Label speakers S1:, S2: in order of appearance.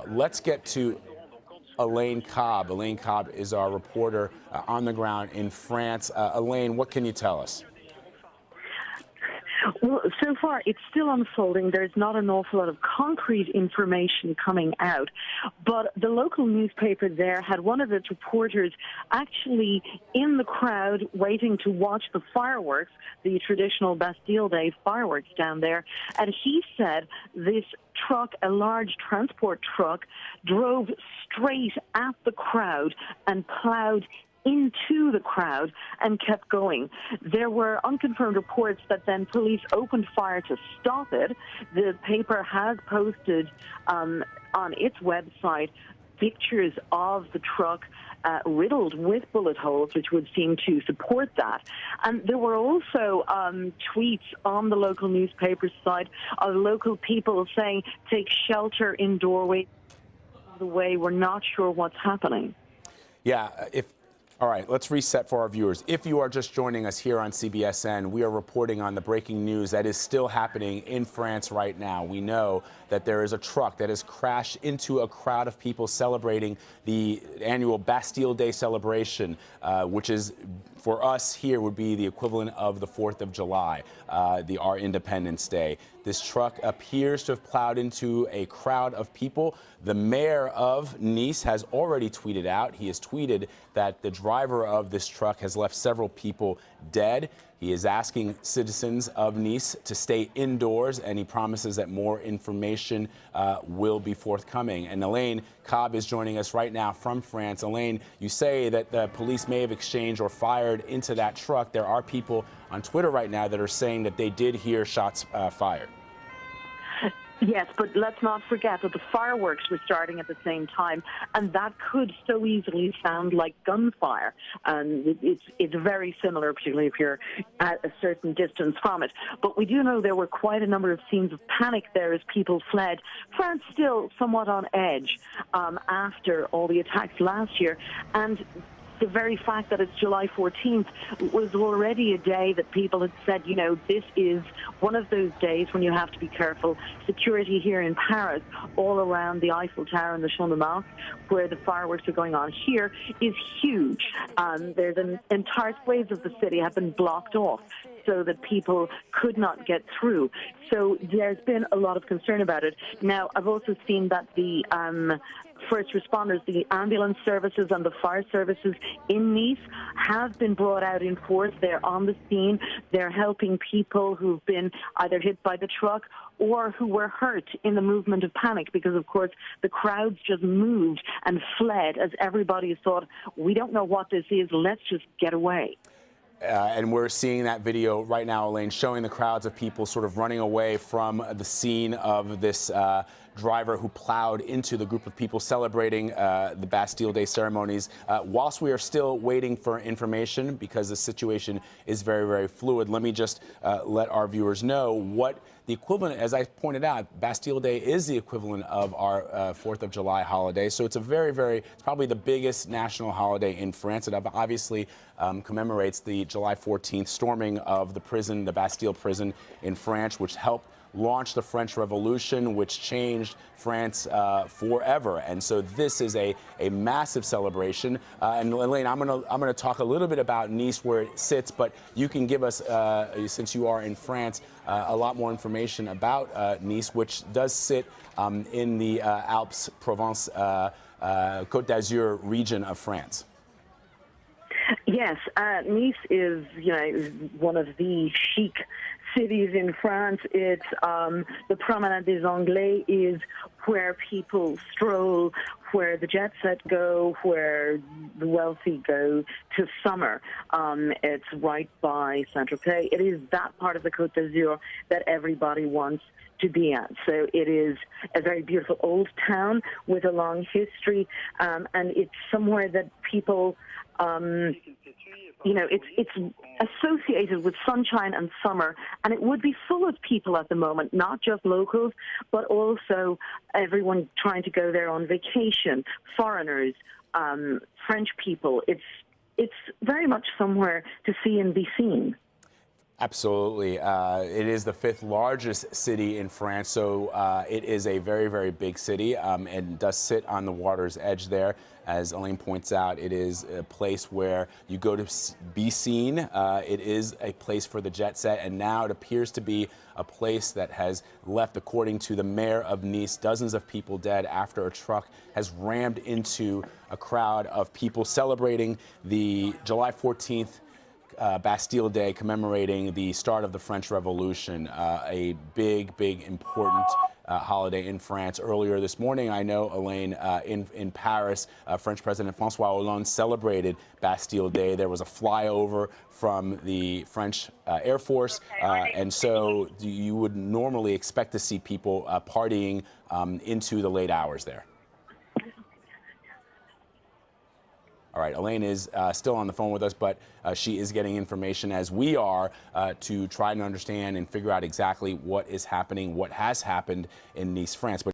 S1: Let's get to Elaine Cobb. Elaine Cobb is our reporter on the ground in France. Elaine, what can you tell us?
S2: Well, so far it's still unfolding. There's not an awful lot of concrete information coming out. But the local newspaper there had one of its reporters actually in the crowd waiting to watch the fireworks, the traditional Bastille Day fireworks down there. And he said this truck, a large transport truck, drove straight at the crowd and plowed into the crowd and kept going. There were unconfirmed reports that then police opened fire to stop it. The paper has posted on its website pictures of the truck riddled with bullet holes, which would seem to support that. And there were also tweets on the local newspaper site of local people saying, take shelter in doorways. The way, we're not sure what's happening.
S1: Yeah, all right, let's reset for our viewers. If you are just joining us here on CBSN, we are reporting on the breaking news that is still happening in France right now. We know that there is a truck that has crashed into a crowd of people celebrating the annual Bastille Day celebration, which is, for us here, would be the equivalent of the 4th of July, our Independence Day. This truck appears to have plowed into a crowd of people. The mayor of Nice has already tweeted out. He has tweeted that the driver of this truck has left several people dead. He is asking citizens of Nice to stay indoors, and he promises that more information will be forthcoming. And Elaine Cobb is joining us right now from France. Elaine, you say that the police may have exchanged or fired into that truck. There are people on Twitter right now that are saying that they did hear shots fired.
S2: Yes, but let's not forget that the fireworks were starting at the same time, and that could so easily sound like gunfire. And it's very similar, particularly if you're at a certain distance from it. But we do know there were quite a number of scenes of panic there as people fled. France still somewhat on edge after all the attacks last year, and the very fact that it's July 14th was already a day that people had said, you know, this is one of those days when you have to be careful. Security here in Paris, all around the Eiffel Tower and the Champ de Mars, where the fireworks are going on here, is huge. There's an entire swathes of the city have been blocked off so that people could not get through. So there's been a lot of concern about it. Now, I've also seen that the first responders, the ambulance services and the fire services in Nice have been brought out in force. They're on the scene. They're helping people who've been either hit by the truck or who were hurt in the movement of panic, because, of course, the crowds just moved and fled as everybody thought, we don't know what this is, let's just get away.
S1: And we're seeing that video right now, Elaine, showing the crowds of people sort of running away from the scene of this driver who plowed into the group of people celebrating the Bastille Day ceremonies. Whilst we are still waiting for information, because the situation is very, very fluid, let me just let our viewers know what the equivalent, as I pointed out, Bastille Day is the equivalent of our 4th of July holiday. So it's it's probably the biggest national holiday in France. It obviously commemorates the July 14th storming of the prison, the Bastille prison in France, which helped launch the French Revolution, which changed France forever. And so this is a massive celebration. And Elaine, I'm gonna talk a little bit about Nice, where it sits, but you can give us, since you are in France, a lot more information about Nice, which does sit in the Alpes, Provence, Côte d'Azur region of France.
S2: Yes, Nice is, you know, one of the chic cities in France. It's the Promenade des Anglais is where people stroll, where the jet set go, where the wealthy go to summer. It's right by Saint-Tropez. It is that part of the Côte d'Azur that everybody wants to be at. So it is a very beautiful old town with a long history, and it's somewhere that people, you know, it's associated with sunshine and summer, and it would be full of people at the moment, not just locals, but also everyone trying to go there on vacation, foreigners, French people. It's very much somewhere to see and be seen.
S1: Absolutely. It is the fifth largest city in France, so it is a very, very big city and does sit on the water's edge there. As Elaine points out, it is a place where you go to be seen. It is a place for the jet set, and now it appears to be a place that has left, according to the mayor of Nice, dozens of people dead after a truck has rammed into a crowd of people celebrating the July 14th Bastille Day, commemorating the start of the French Revolution, a big, important holiday in France. Earlier this morning, I know, Elaine, in Paris, French President François Hollande celebrated Bastille Day. There was a flyover from the French Air Force, and so you would normally expect to see people partying into the late hours there. All right, Elaine is still on the phone with us, but she is getting information, as we are, to try and understand and figure out exactly what is happening, what has happened in Nice, France. But